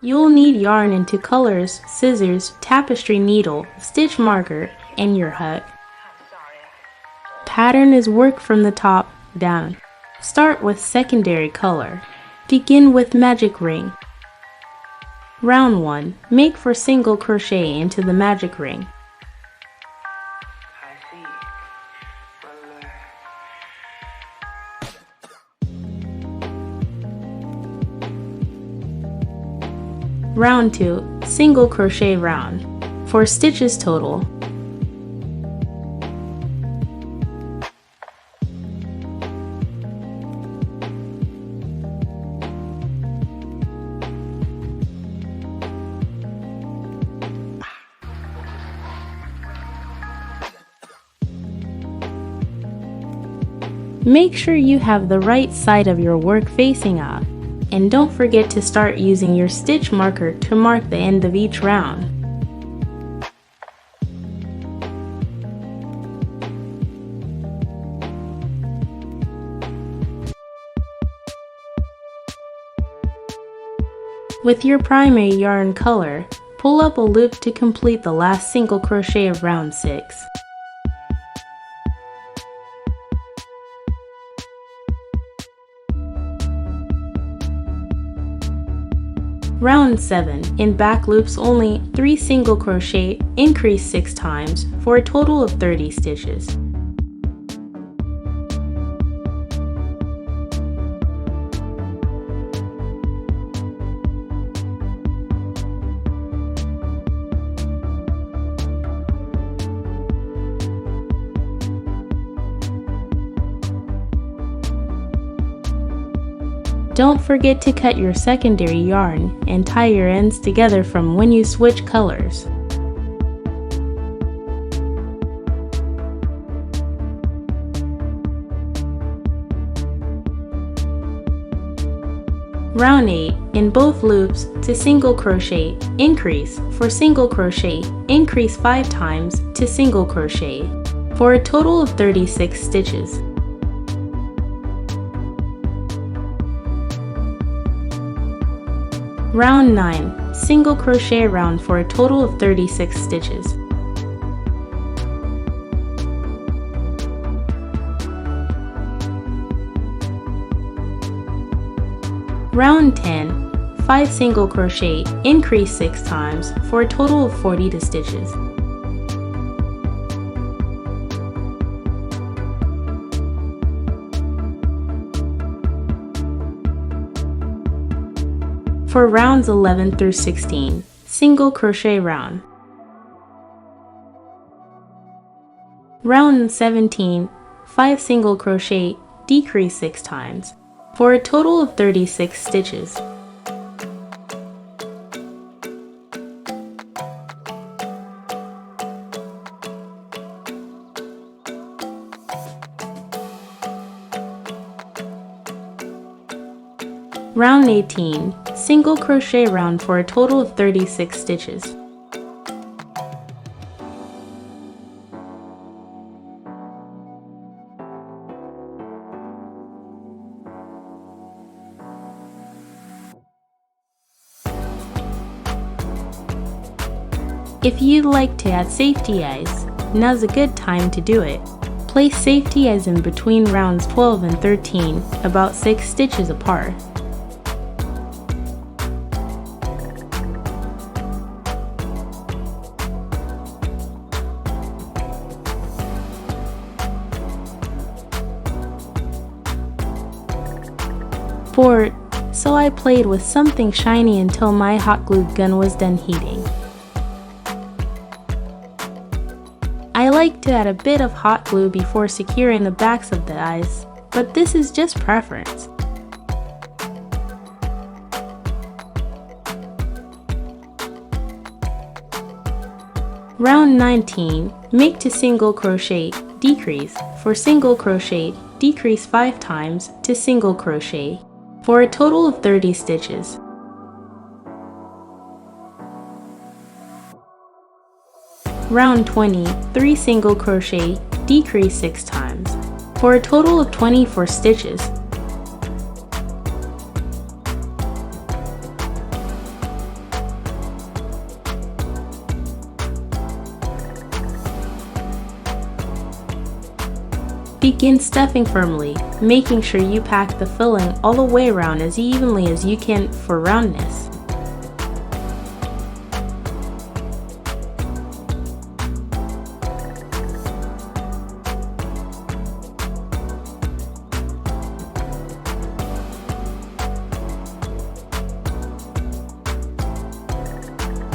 You'll need yarn in 2 colors, scissors, tapestry needle, stitch marker, and your hook. Pattern is worked from the top down. Start with secondary color. Begin with magic ring. Round 1. Make for single crochet into the magic ring. Round 2. Single crochet round. 4 stitches total. Make sure you have the right side of your work facing up, and don't forget to start using your stitch marker to mark the end of each round. With your primary yarn color, pull up a loop to complete the last single crochet of round 6. Round 7. In back loops only, 3 single crochet, increase 6 times, for a total of 30 stitches. Don't forget to cut your secondary yarn and tie your ends together from when you switch colors. Round 8. In both loops, to single crochet, increase, for single crochet, increase 5 times to single crochet, for a total of 36 stitches. Round 9. Single crochet round for a total of 36 stitches. Round 10. 5 single crochet, increase 6 times, for a total of 40 stitches. For rounds 11 through 16, single crochet round. Round 17, 5 single crochet, decrease 6 times, for a total of 36 stitches. Round 18, single crochet round for a total of 36 stitches. If you'd like to add safety eyes, now's a good time to do it. Place safety eyes in between rounds 12 and 13, about 6 stitches apart. Bored, so I played with something shiny until my hot glue gun was done heating. I like to add a bit of hot glue before securing the backs of the eyes, but this is just preference. Round 19, make to single crochet, decrease, for single crochet, decrease 5 times to single crochet, for a total of 30 stitches. Round 20, 3 single crochet, decrease 6 times, for a total of 24 stitches. Begin stuffing firmly, making sure you pack the filling all the way around as evenly as you can for roundness.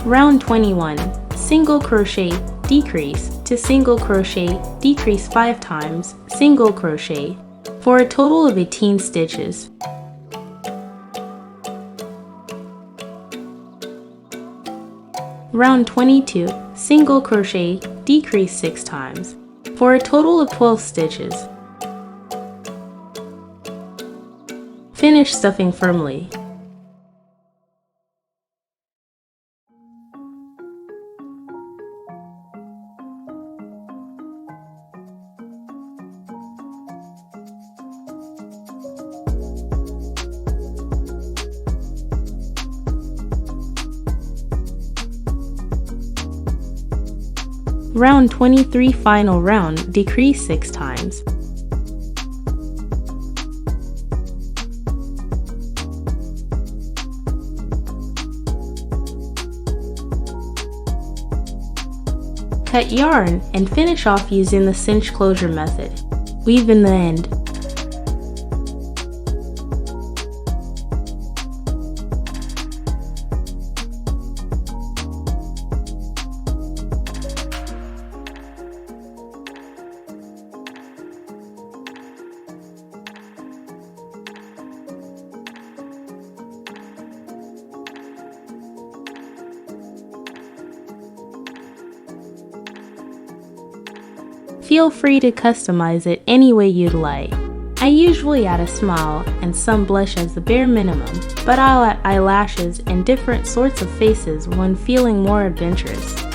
Round 21. Single crochet, decrease to single crochet, decrease 5 times, single crochet, for a total of 18 stitches. Round 22. Single crochet, decrease 6 times, for a total of 12 stitches. Finish stuffing firmly. Round 23. Final round, decrease 6 times. Cut yarn and finish off using the cinch closure method. Weave in the end. Feel free to customize it any way you'd like. I usually add a smile and some blush as the bare minimum, but I'll add eyelashes and different sorts of faces when feeling more adventurous.